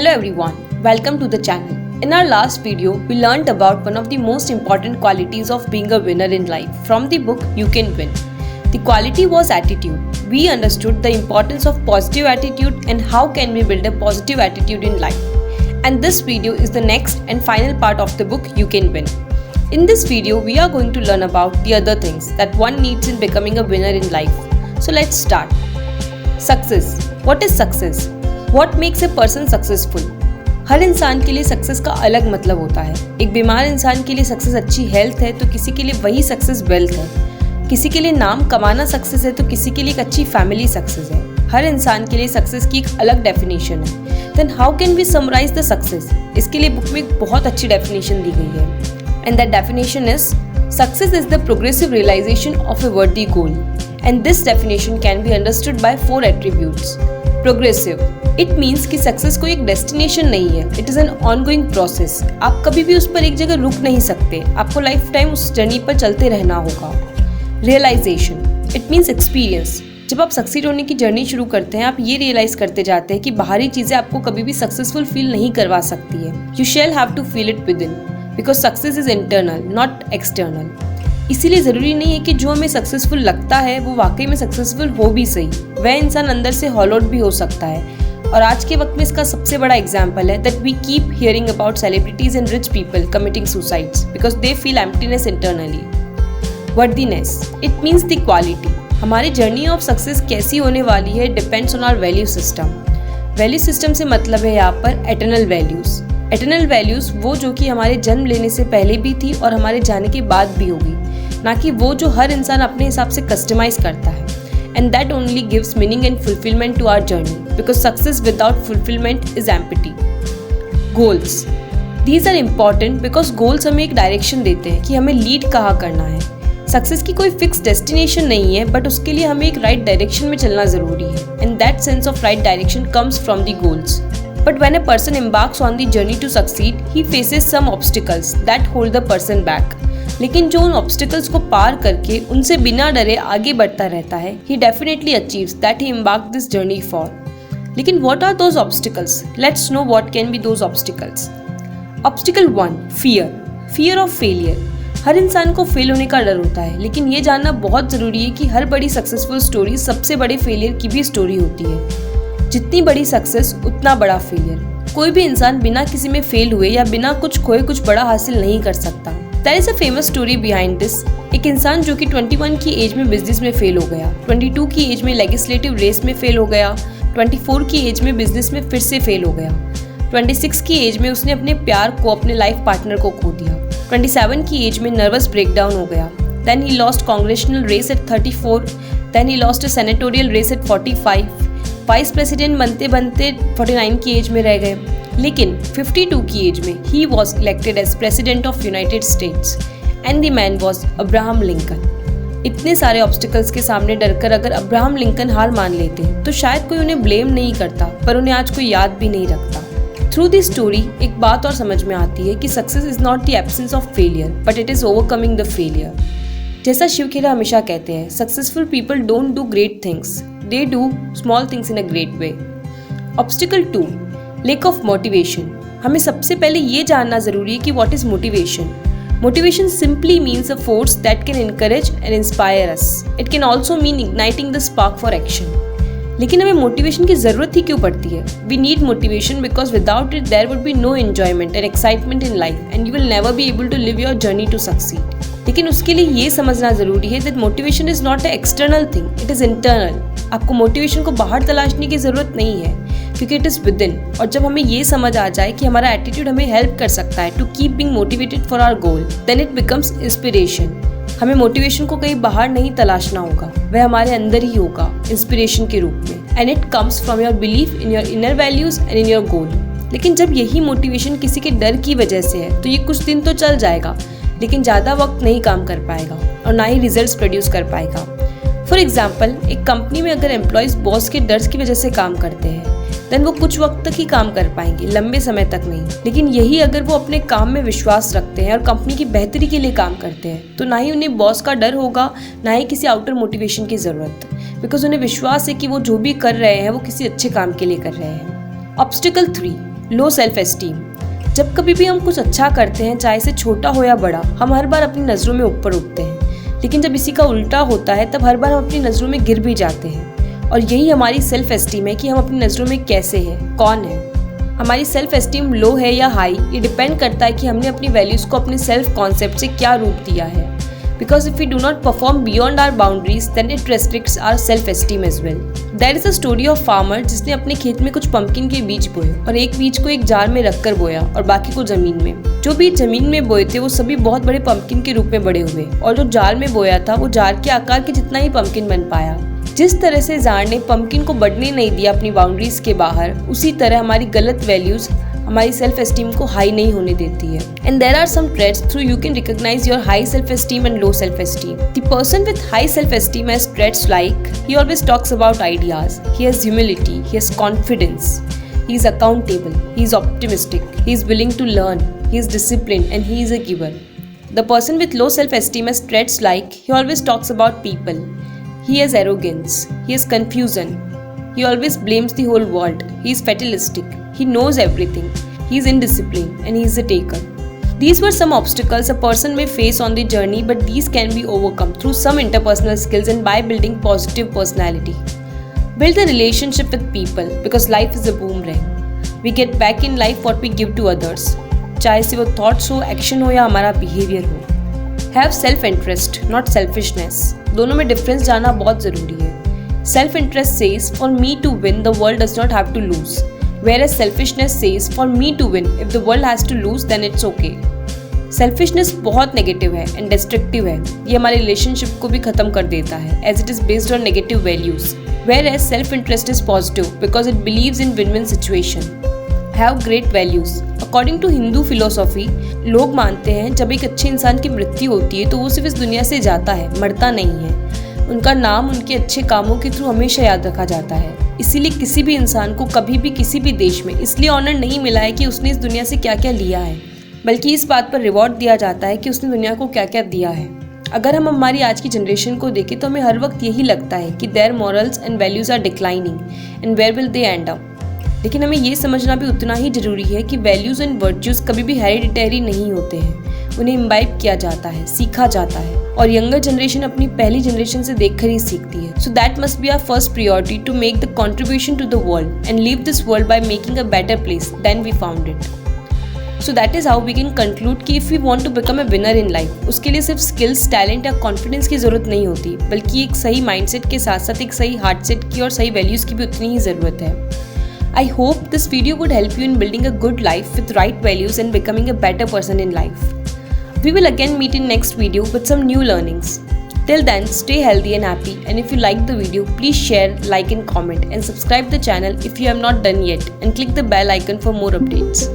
Hello everyone, welcome to the channel. In our last video, we learned about one of the most important qualities of being a winner in life from the book You Can Win. The quality was attitude. We understood the importance of positive attitude and how can we build a positive attitude in life. And this video is the next and final part of the book You Can Win. In this video, we are going to learn about the other things that one needs in becoming a winner in life. So let's start. Success. What is success? What makes a person successful? हर इंसान के लिए success का अलग मतलब होता है. एक बीमार इंसान के लिए सक्सेस अच्छी हेल्थ है तो किसी के लिए वही सक्सेस वेल्थ है. किसी के लिए नाम कमाना सक्सेस है तो किसी के लिए एक अच्छी फैमिली सक्सेस है. हर इंसान के लिए सक्सेस की एक अलग डेफिनेशन है. Then how can we summarise the success? इसके लिए बुक में एक बहुत अच्छी डेफिनेशन दी गई है. And that definition is success is the progressive realization of a worthy goal. And this definition can be understood by 4 attributes. Progressive, it means कि सक्सेस कोई एक डेस्टिनेशन नहीं है. It is an ongoing process. आप कभी भी उस पर एक जगह रुक नहीं सकते. आपको लाइफ टाइम उस जर्नी पर चलते रहना होगा. Realisation, it means experience. जब आप सक्सीड होने की जर्नी शुरू करते हैं आप ये रियलाइज करते जाते हैं कि बाहरी चीज़ें आपको कभी भी सक्सेसफुल फील नहीं करवा सकती है. You shall have to feel it within because success is internal not external. इसीलिए ज़रूरी नहीं है कि जो हमें सक्सेसफुल लगता है वो वाकई में सक्सेसफुल हो भी सही. वह इंसान अंदर से हॉलोड भी हो सकता है. और आज के वक्त में इसका सबसे बड़ा एग्जाम्पल है that we keep hearing about celebrities and rich people committing suicides because they feel emptiness internally. Worthiness, it means the quality. हमारी जर्नी ऑफ सक्सेस कैसी होने वाली है depends on our value system. Value system से मतलब है यहाँ पर एटर्नल वैल्यूज़. एटर्नल वैल्यूज़ वो जो कि हमारे जन्म लेने से पहले भी थी और हमारे जाने के बाद भी होगी, ना कि वो जो हर इंसान अपने हिसाब से कस्टमाइज करता है. And that only gives meaning and fulfilment to our journey because success without fulfilment is empty. Goals, these are important because goals हमें एक डायरेक्शन देते हैं कि हमें लीड कहाँ करना है. सक्सेस की कोई फिक्स डेस्टिनेशन नहीं है बट उसके लिए हमें एक राइट डायरेक्शन में चलना ज़रूरी है. And that sense of right direction comes from the goals. But when a person embarks on the journey to succeed, he faces some obstacles that hold the person back. लेकिन जो उन obstacles को पार करके उनसे बिना डरे आगे बढ़ता रहता है, he definitely achieves that he embarked this journey for. लेकिन what are those obstacles? Let's know what can be those obstacles. Obstacle 1, fear. Fear of failure. हर इंसान को फेल होने का डर होता है, लेकिन ये जानना बहुत ज़रूरी है कि हर बड़ी सक्सेसफुल स्टोरी सबसे बड़े फेलियर की भी स्टोरी होती है. जितनी बड़ी सक्सेस उतना बड़ा फेलियर. कोई भी इंसान बिना किसी में फेल हुए या बिना कुछ खोए कुछ बड़ा हासिल नहीं कर सकता. There is a famous story behind this. एक इंसान जो कि 21 की एज में बिजनेस में फेल हो गया, 22 की एज में लेजिस्लेटिव रेस में फेल हो गया, 24 की एज में बिजनेस में फिर से फेल हो गया, 26 की एज में उसने अपने प्यार को अपने लाइफ पार्टनर को खो दिया, 27 की एज में नर्वस ब्रेकडाउन हो गया. Then he lost congressional race at 34, then he lost a senatorial race at 45, vice president बनते बनते 49 की एज में रह गए. लेकिन 52 की एज में ही was elected as president of United States and the man was Abraham Lincoln. इतने सारे ऑब्स्टिकल्स के सामने डरकर अगर अब्राहम लिंकन हार मान लेते तो शायद कोई उन्हें ब्लेम नहीं करता, पर उन्हें आज कोई याद भी नहीं रखता. थ्रू दिस स्टोरी एक बात और समझ में आती है कि success is not the absence of failure but it is overcoming the failure. जैसा शिव खेरा हमेशा कहते हैं, successful people don't do great things, they do small things in a great way. Obstacle 2, lack of motivation. हमें सबसे पहले ये जानना ज़रूरी है कि what is motivation. Motivation simply means a force that can encourage and inspire us. It can also mean igniting the spark for action. लेकिन हमें मोटिवेशन की ज़रूरत ही क्यों पड़ती है? We need motivation because without it there would be no enjoyment and excitement in life and you will never be able to live your journey to succeed. लेकिन उसके लिए ये समझना ज़रूरी है that motivation is not an external thing, it is internal. आपको motivation को बाहर तलाशने की ज़रूरत नहीं है क्योंकि इट इज़ विद इन. और जब हमें ये समझ आ जाए कि हमारा एटीट्यूड हमें हेल्प कर सकता है to keep being motivated for our goal, then it becomes inspiration. हमें मोटिवेशन को कहीं बाहर नहीं तलाशना होगा, वह हमारे अंदर ही होगा इंस्पिरेशन के रूप में. And it comes from your belief in your inner values and in your goal. लेकिन जब यही मोटिवेशन किसी के डर की वजह से है तो ये कुछ दिन तो चल जाएगा लेकिन ज़्यादा वक्त नहीं काम कर पाएगा और ना ही रिजल्ट्स प्रोड्यूस कर पाएगा. फॉर एग्जाम्पल, एक कंपनी में अगर एम्प्लॉयज़ बॉस के डर की वजह से काम करते हैं देन वो कुछ वक्त तक ही काम कर पाएंगे, लंबे समय तक नहीं. लेकिन यही अगर वो अपने काम में विश्वास रखते हैं और कंपनी की बेहतरी के लिए काम करते हैं तो ना ही उन्हें बॉस का डर होगा ना ही किसी आउटर मोटिवेशन की ज़रूरत, बिकॉज उन्हें विश्वास है कि वो जो भी कर रहे हैं वो किसी अच्छे काम के लिए कर रहे हैं. ऑब्स्टिकल 3, लो सेल्फ एस्टीम। जब कभी भी हम कुछ अच्छा करते हैं, चाहे से छोटा हो या बड़ा, हम हर बार अपनी नज़रों में ऊपर उठते हैं, लेकिन जब इसी का उल्टा होता है तब हर बार हम अपनी नज़रों में गिर भी जाते हैं। और यही हमारी सेल्फ एस्टीम है कि हम अपनी नज़रों में कैसे हैं, कौन है। हमारी सेल्फ एस्टीम लो है या हाई, ये डिपेंड करता है कि हमने अपनी वैल्यूज़ को अपने सेल्फ कॉन्सेप्ट से क्या रूप दिया है। Because if we do not perform beyond our boundaries, then it restricts our self-esteem as well. There is a story of farmer जिसने अपने खेत में कुछ पंपकिन के बीज बोए और एक बीज को एक जार में रखकर बोया और बाकी को जमीन में। जो बीज जमीन में बोए थे वो सभी बहुत बड़े पंपकिन के रूप में बड़े हुए और जो जार में बोया था वो जार के आकार के जितना ही पंपकिन बन पाया। जिस तरह से जार ने पंपकिन को बढ़ने नहीं दिया अपनी बाउंड्रीज के बाहर, उसी तरह हमारी गलत वैल्यूज हमारी सेल्फ एस्टीम को हाई नहीं होने देती है। And there are some traits through you can recognise your high self esteem and low self esteem. The person with high self esteem has traits like he always talks about ideas, he has humility, he has confidence, he is accountable, he is optimistic, he is willing to learn, he is disciplined and he is a giver. The person with low self esteem has traits like he always talks about people, he has arrogance, he has confusion, he always blames the whole world, he is fatalistic, he knows everything, he is indisciplined and he is a taker. These were some obstacles a person may face on the journey, but these can be overcome through some interpersonal skills and by building positive personality. Build a relationship with people because life is a boomerang. We get back in life what we give to others. चाहे से वो thoughts हो, action हो या हमारा behavior हो. Have self-interest, not selfishness. दोनों में difference जानना बहुत ज़रूरी है. Self-interest says, for me to win, the world does not have to lose. Whereas selfishness says, for me to win, if the world has to lose, then it's okay. Selfishness बहुत negative है and destructive है. ये हमारे relationship को भी खत्म कर देता है as it is based on negative values. Whereas self-interest is positive because it believes in win-win situation. Have great values. According to Hindu philosophy, लोग मानते हैं जब एक अच्छे इंसान की मृत्यु होती है तो वो सिर्फ इस दुनिया से जाता है, मरता नहीं है. उनका नाम उनके अच्छे कामों के थ्रू हमेशा याद रखा जाता है. इसीलिए किसी भी इंसान को कभी भी किसी भी देश में इसलिए ऑनर नहीं मिला है कि उसने इस दुनिया से क्या क्या लिया है, बल्कि इस बात पर रिवॉर्ड दिया जाता है कि उसने दुनिया को क्या क्या दिया है. अगर हम हमारी आज की जनरेशन को देखें तो हमें हर वक्त यही लगता है कि their morals and values are declining and where will they end up. लेकिन हमें ये समझना भी उतना ही जरूरी है कि वैल्यूज एंड वर्च्यूज कभी भी हेरिडिटरी नहीं होते हैं. उन्हें इम्बाइब किया जाता है, सीखा जाता है और यंगर जनरेशन अपनी पहली जनरेशन से देखकर ही सीखती है. So that must be our first priority to make the contribution to the world and leave this world by making a better place than we found it. So that is how we can conclude कि if we want to become a winner in life, उसके लिए सिर्फ skills, talent या confidence की ज़रूरत नहीं होती, बल्कि एक सही mindset के साथ साथ एक सही heart set की और सही values की भी उतनी ही ज़रूरत है. I hope this video would help you in building a good life with right values and becoming a better person in life. We will again meet in next video with some new learnings. Till then, stay healthy and happy, and if you like the video, please share, like and comment and subscribe the channel if you have not done yet, and click the bell icon for more updates.